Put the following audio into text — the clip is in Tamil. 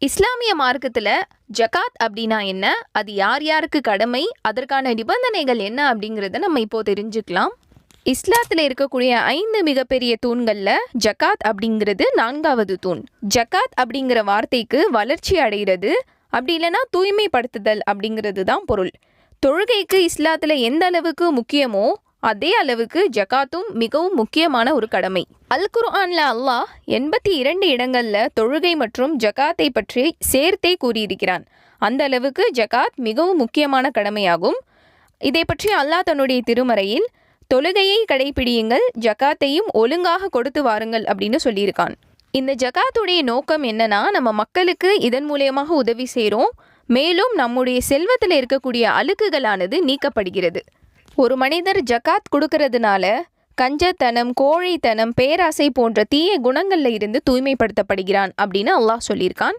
இஸ்லாமிய மார்க்கத்தில் ஜகாத் அப்படின்னா என்ன, அது யார் யாருக்கு கடமை, அதற்கான நிபந்தனைகள் என்ன அப்படிங்கிறத நம்ம இப்போ தெரிஞ்சுக்கலாம். இஸ்லாத்தில் இருக்கக்கூடிய 5 மிகப்பெரிய தூண்களில் ஜகாத் அப்படிங்கிறது 4வது தூண். ஜகாத் அப்படிங்கிற வார்த்தைக்கு வளர்ச்சி அடைகிறது, அப்படி இல்லைன்னா தூய்மைப்படுத்துதல் அப்படிங்கிறது தான் பொருள். தொழுகைக்கு இஸ்லாத்தில் எந்த அளவுக்கு முக்கியமோ அதே அளவுக்கு ஜகாத்தும் மிகவும் முக்கியமான ஒரு கடமை. அல் குர்ஆன்ல அல்லாஹ் 82 இடங்களில் தொழுகை மற்றும் ஜகாத்தை பற்றி சேர்த்தே கூறியிருக்கிறான். அந்த அளவுக்கு ஜகாத் மிகவும் முக்கியமான கடமையாகும். இதை பற்றி அல்லாஹ் தன்னுடைய திருமறையில் தொழுகையை கடைபிடியுங்கள், ஜகாத்தையும் ஒழுங்காக கொடுத்து வாருங்கள் அப்படின்னு சொல்லியிருக்கான். இந்த ஜகாத்துடைய நோக்கம் என்னன்னா, நம்ம மக்களுக்கு இதன் மூலியமாக உதவி செய்கிறோம், மேலும் நம்முடைய செல்வத்தில் இருக்கக்கூடிய அழுக்குகளானது நீக்கப்படுகிறது. ஒரு மனிதர் ஜகாத் கொடுக்கறதுனால கஞ்சத்தனம், கோழைத்தனம், பேராசை போன்ற தீய குணங்கள்ல இருந்து தூய்மைப்படுத்தப்படுகிறான் அப்படின்னு அல்லாஹ் சொல்லியிருக்கான்.